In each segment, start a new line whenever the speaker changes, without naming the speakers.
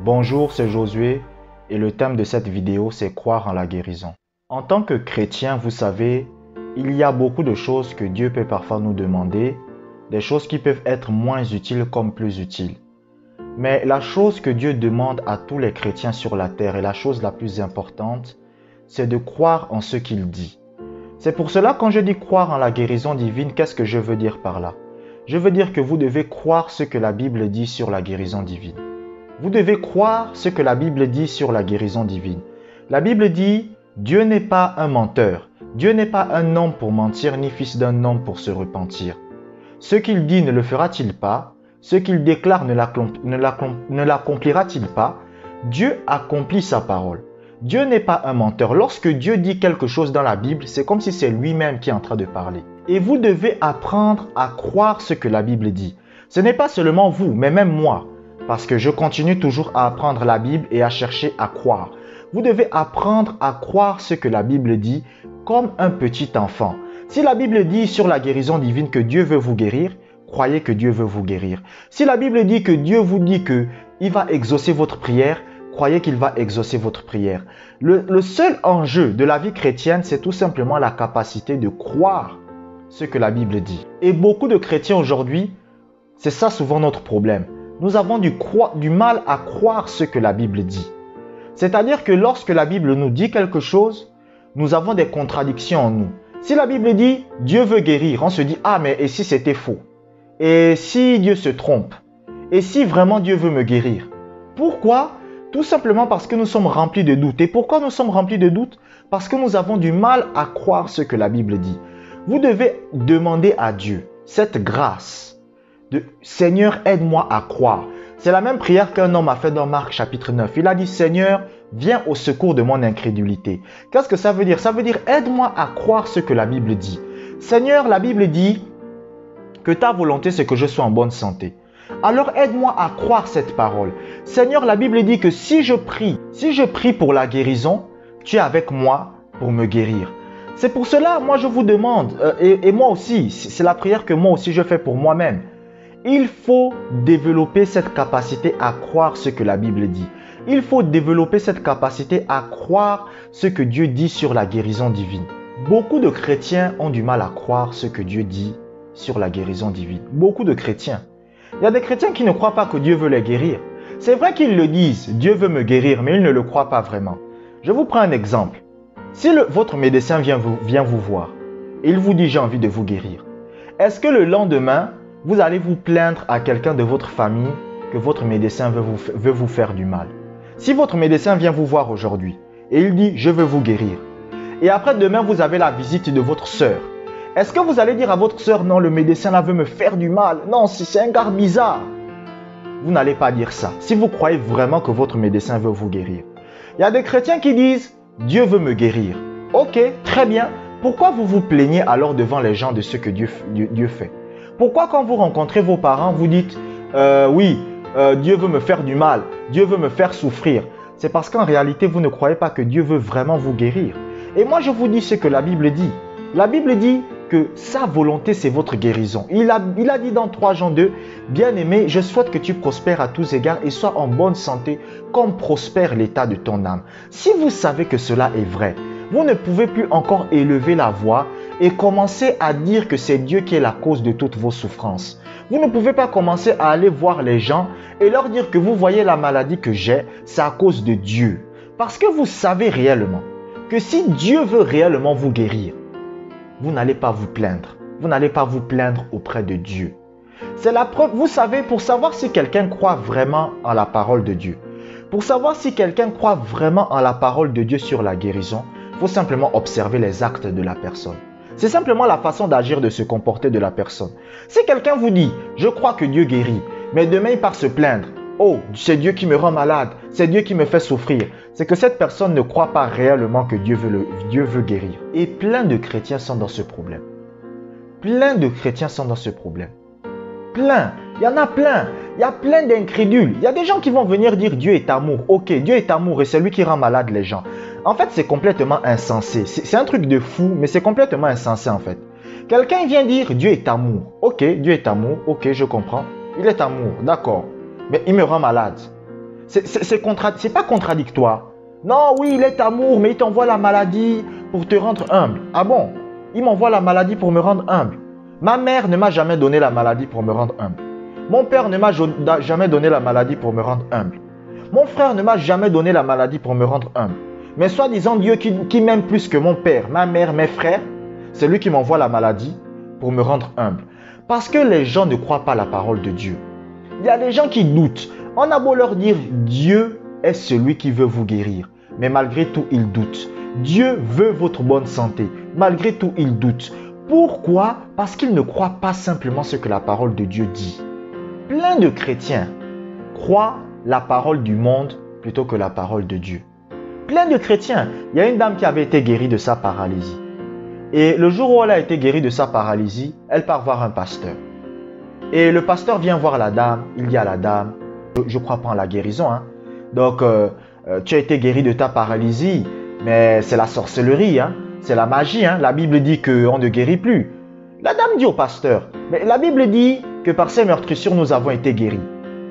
Bonjour, c'est Josué et le thème de cette vidéo, c'est croire en la guérison. En tant que chrétien, vous savez, il y a beaucoup de choses que Dieu peut parfois nous demander, des choses qui peuvent être moins utiles comme plus utiles. Mais la chose que Dieu demande à tous les chrétiens sur la terre et la chose la plus importante, c'est de croire en ce qu'il dit. C'est pour cela quand je dis croire en la guérison divine, qu'est-ce que je veux dire par là? Je veux dire que vous devez croire ce que la Bible dit sur la guérison divine. Vous devez croire ce que la Bible dit sur la guérison divine. La Bible dit, Dieu n'est pas un menteur. Dieu n'est pas un homme pour mentir, ni fils d'un homme pour se repentir. Ce qu'il dit ne le fera-t-il pas? Ce qu'il déclare ne l'accomplira-t-il pas? Dieu accomplit sa parole. Dieu n'est pas un menteur. Lorsque Dieu dit quelque chose dans la Bible, c'est comme si c'est lui-même qui est en train de parler. Et vous devez apprendre à croire ce que la Bible dit. Ce n'est pas seulement vous, mais même moi. Parce que je continue toujours à apprendre la Bible et à chercher à croire. Vous devez apprendre à croire ce que la Bible dit comme un petit enfant. Si la Bible dit sur la guérison divine que Dieu veut vous guérir, croyez que Dieu veut vous guérir. Si la Bible dit que Dieu vous dit qu'il va exaucer votre prière, croyez qu'il va exaucer votre prière. Le seul enjeu de la vie chrétienne, c'est tout simplement la capacité de croire ce que la Bible dit. Et beaucoup de chrétiens aujourd'hui, c'est ça souvent notre problème. Nous avons du mal à croire ce que la Bible dit. C'est-à-dire que lorsque la Bible nous dit quelque chose, nous avons des contradictions en nous. Si la Bible dit « Dieu veut guérir », on se dit « Ah, mais et si c'était faux? Et si Dieu se trompe? Et si vraiment Dieu veut me guérir ?» Pourquoi? Tout simplement parce que nous sommes remplis de doutes. Et pourquoi nous sommes remplis de doutes? Parce que nous avons du mal à croire ce que la Bible dit. Vous devez demander à Dieu cette grâce de « Seigneur, aide-moi à croire ». C'est la même prière qu'un homme a fait dans Marc chapitre 9. Il a dit « Seigneur, viens au secours de mon incrédulité ». Qu'est-ce que ça veut dire? Ça veut dire « Aide-moi à croire ce que la Bible dit ». Seigneur, la Bible dit que ta volonté, c'est que je sois en bonne santé. Alors aide-moi à croire cette parole. Seigneur, la Bible dit que si je prie pour la guérison, tu es avec moi pour me guérir. C'est pour cela, moi je vous demande, et moi aussi, c'est la prière que moi aussi je fais pour moi-même. Il faut développer cette capacité à croire ce que la Bible dit. Il faut développer cette capacité à croire ce que Dieu dit sur la guérison divine. Beaucoup de chrétiens ont du mal à croire ce que Dieu dit sur la guérison divine. Beaucoup de chrétiens. Il y a des chrétiens qui ne croient pas que Dieu veut les guérir. C'est vrai qu'ils le disent, Dieu veut me guérir, mais ils ne le croient pas vraiment. Je vous prends un exemple. Si votre médecin vient vous voir et il vous dit j'ai envie de vous guérir, est-ce que le lendemain, vous allez vous plaindre à quelqu'un de votre famille que votre médecin veut vous faire du mal? Si votre médecin vient vous voir aujourd'hui et il dit je veux vous guérir, et après demain vous avez la visite de votre sœur, est-ce que vous allez dire à votre sœur non, le médecin là veut me faire du mal, non, c'est un gars bizarre? Vous n'allez pas dire ça si vous croyez vraiment que votre médecin veut vous guérir. Il y a des chrétiens qui disent Dieu veut me guérir. Ok, très bien. Pourquoi vous vous plaignez alors devant les gens de ce que Dieu fait? Pourquoi quand vous rencontrez vos parents, vous dites oui, Dieu veut me faire du mal, Dieu veut me faire souffrir? C'est parce qu'en réalité, vous ne croyez pas que Dieu veut vraiment vous guérir. Et moi, je vous dis ce que la Bible dit. La Bible dit que sa volonté, c'est votre guérison. Il a dit dans 3 Jean 2, « Bien-aimé, je souhaite que tu prospères à tous égards et sois en bonne santé comme prospère l'état de ton âme. » Si vous savez que cela est vrai, vous ne pouvez plus encore élever la voix et commencer à dire que c'est Dieu qui est la cause de toutes vos souffrances. Vous ne pouvez pas commencer à aller voir les gens et leur dire que vous voyez la maladie que j'ai, c'est à cause de Dieu. Parce que vous savez réellement que si Dieu veut réellement vous guérir, vous n'allez pas vous plaindre. Vous n'allez pas vous plaindre auprès de Dieu. C'est la preuve, vous savez, pour savoir si quelqu'un croit vraiment en la parole de Dieu, pour savoir si quelqu'un croit vraiment en la parole de Dieu sur la guérison, il faut simplement observer les actes de la personne. C'est simplement la façon d'agir, de se comporter de la personne. Si quelqu'un vous dit, je crois que Dieu guérit, mais demain il part se plaindre, oh, c'est Dieu qui me rend malade, c'est Dieu qui me fait souffrir, c'est que cette personne ne croit pas réellement que Dieu veut guérir. Et plein de chrétiens sont dans ce problème. Plein de chrétiens sont dans ce problème. Plein. Il y en a plein. Il y a plein d'incrédules. Il y a des gens qui vont venir dire Dieu est amour. Ok, Dieu est amour et c'est lui qui rend malade les gens. En fait, c'est complètement insensé. C'est un truc de fou, mais c'est complètement insensé en fait. Quelqu'un vient dire Dieu est amour. Ok, Dieu est amour. Ok, je comprends. Il est amour, d'accord. Mais il me rend malade. C'est pas contradictoire. Non, oui, il est amour, mais il t'envoie la maladie pour te rendre humble. Ah bon? Il m'envoie la maladie pour me rendre humble. Ma mère ne m'a jamais donné la maladie pour me rendre humble. Mon père ne m'a jamais donné la maladie pour me rendre humble. Mon frère ne m'a jamais donné la maladie pour me rendre humble. Mais soi-disant Dieu qui m'aime plus que mon père, ma mère, mes frères, c'est lui qui m'envoie la maladie pour me rendre humble. Parce que les gens ne croient pas la parole de Dieu. Il y a des gens qui doutent. On a beau leur dire Dieu est celui qui veut vous guérir. Mais malgré tout, ils doutent. Dieu veut votre bonne santé. Malgré tout, ils doutent. Pourquoi? Parce qu'ils ne croient pas simplement ce que la parole de Dieu dit. Plein de chrétiens croient la parole du monde plutôt que la parole de Dieu. Plein de chrétiens. Il y a une dame qui avait été guérie de sa paralysie. Et le jour où elle a été guérie de sa paralysie, elle part voir un pasteur. Et le pasteur vient voir la dame. Il dit à la dame, je ne crois pas en la guérison. Hein. Donc, tu as été guéri de ta paralysie, mais c'est la sorcellerie. Hein. C'est la magie. Hein. La Bible dit qu'on ne guérit plus. La dame dit au pasteur, mais la Bible dit que par ces meurtrissures, nous avons été guéris.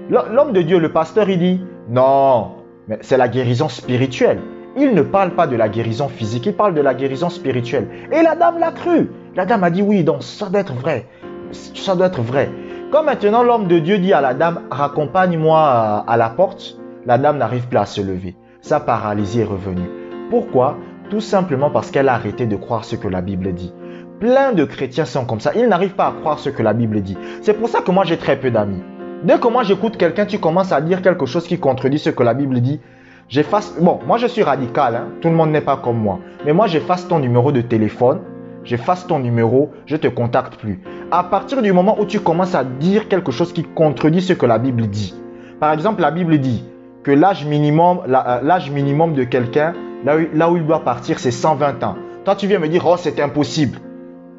L'homme de Dieu, le pasteur, il dit, non, mais c'est la guérison spirituelle. Il ne parle pas de la guérison physique, il parle de la guérison spirituelle. Et la dame l'a cru. La dame a dit, oui, donc ça doit être vrai. Ça doit être vrai. Quand maintenant l'homme de Dieu dit à la dame, raccompagne-moi à la porte, la dame n'arrive plus à se lever. Sa paralysie est revenue. Pourquoi? Tout simplement parce qu'elle a arrêté de croire ce que la Bible dit. Plein de chrétiens sont comme ça. Ils n'arrivent pas à croire ce que la Bible dit. C'est pour ça que moi j'ai très peu d'amis. Dès que moi j'écoute quelqu'un qui commence à dire quelque chose qui contredit ce que la Bible dit, j'efface. Bon, moi je suis radical, hein. Tout le monde n'est pas comme moi. Mais moi j'efface ton numéro de téléphone, j'efface ton numéro, je ne te contacte plus. À partir du moment où tu commences à dire quelque chose qui contredit ce que la Bible dit. Par exemple, la Bible dit que l'âge minimum de quelqu'un, là où il doit partir, c'est 120 ans. Toi, tu viens me dire, oh, c'est impossible.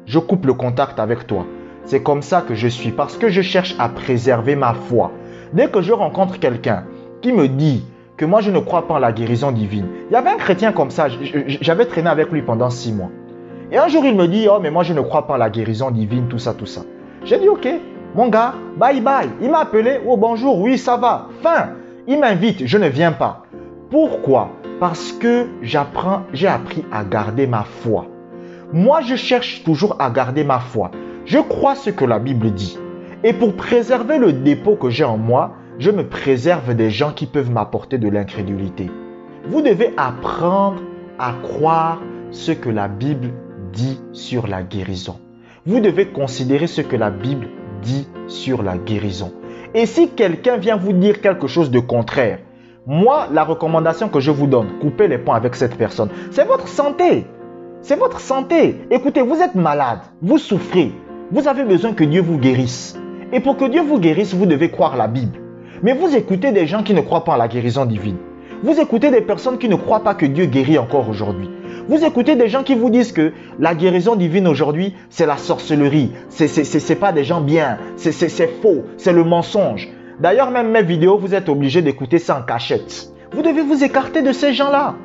Je coupe le contact avec toi. C'est comme ça que je suis, parce que je cherche à préserver ma foi. Dès que je rencontre quelqu'un qui me dit que moi, je ne crois pas en la guérison divine. Il y avait un chrétien comme ça, j'avais traîné avec lui pendant 6 mois. Et un jour, il me dit, oh, mais moi, je ne crois pas en la guérison divine, tout ça, tout ça. J'ai dit, ok, mon gars, bye bye. Il m'a appelé, oh, bonjour, oui, ça va. Fin. Il m'invite, je ne viens pas. Pourquoi? Parce que j'ai appris à garder ma foi. Moi, je cherche toujours à garder ma foi. Je crois ce que la Bible dit. Et pour préserver le dépôt que j'ai en moi, je me préserve des gens qui peuvent m'apporter de l'incrédulité. Vous devez apprendre à croire ce que la Bible dit sur la guérison. Vous devez considérer ce que la Bible dit sur la guérison. Et si quelqu'un vient vous dire quelque chose de contraire, moi, la recommandation que je vous donne, coupez les ponts avec cette personne. C'est votre santé. C'est votre santé. Écoutez, vous êtes malade, vous souffrez. Vous avez besoin que Dieu vous guérisse. Et pour que Dieu vous guérisse, vous devez croire la Bible. Mais vous écoutez des gens qui ne croient pas en la guérison divine. Vous écoutez des personnes qui ne croient pas que Dieu guérit encore aujourd'hui. Vous écoutez des gens qui vous disent que la guérison divine aujourd'hui, c'est la sorcellerie. C'est pas des gens bien. C'est faux. C'est le mensonge. D'ailleurs, même mes vidéos, vous êtes obligés d'écouter ça en cachette. Vous devez vous écarter de ces gens-là.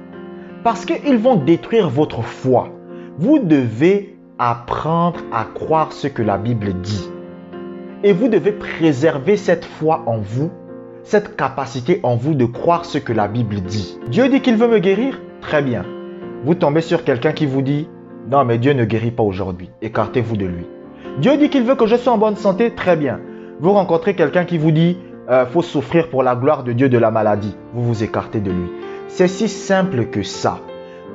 Parce qu'ils vont détruire votre foi. Vous devez apprendre à croire ce que la Bible dit. Et vous devez préserver cette foi en vous, cette capacité en vous de croire ce que la Bible dit. Dieu dit qu'il veut me guérir? Très bien. Vous tombez sur quelqu'un qui vous dit « Non, mais Dieu ne guérit pas aujourd'hui. Écartez-vous de lui. » Dieu dit qu'il veut que je sois en bonne santé? Très bien. Vous rencontrez quelqu'un qui vous dit « Faut souffrir pour la gloire de Dieu de la maladie. » Vous vous écartez de lui. C'est si simple que ça.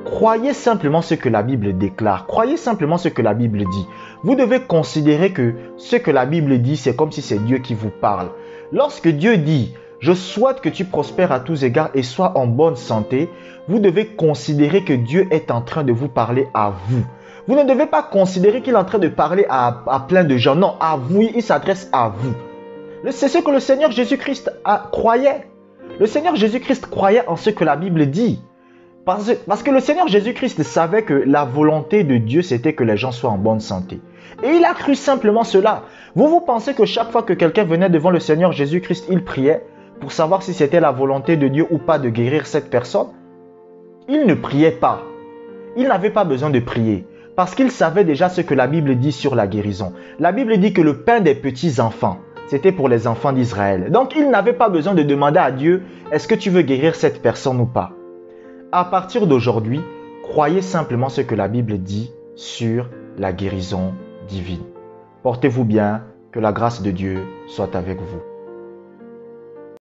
Croyez simplement ce que la Bible déclare. Croyez simplement ce que la Bible dit. Vous devez considérer que ce que la Bible dit, c'est comme si c'est Dieu qui vous parle. Lorsque Dieu dit « Je souhaite que tu prospères à tous égards et sois en bonne santé », vous devez considérer que Dieu est en train de vous parler à vous. Vous ne devez pas considérer qu'il est en train de parler à plein de gens. Non, à vous, il s'adresse à vous. C'est ce que le Seigneur Jésus-Christ croyait. Le Seigneur Jésus-Christ croyait en ce que la Bible dit. Parce que le Seigneur Jésus-Christ savait que la volonté de Dieu, c'était que les gens soient en bonne santé. Et il a cru simplement cela. Vous pensez que chaque fois que quelqu'un venait devant le Seigneur Jésus-Christ, il priait pour savoir si c'était la volonté de Dieu ou pas de guérir cette personne? Il ne priait pas. Il n'avait pas besoin de prier. Parce qu'il savait déjà ce que la Bible dit sur la guérison. La Bible dit que le pain des petits enfants, c'était pour les enfants d'Israël. Donc, il n'avait pas besoin de demander à Dieu, est-ce que tu veux guérir cette personne ou pas? À partir d'aujourd'hui, croyez simplement ce que la Bible dit sur la guérison divine. Portez-vous bien, que la grâce de Dieu soit avec vous.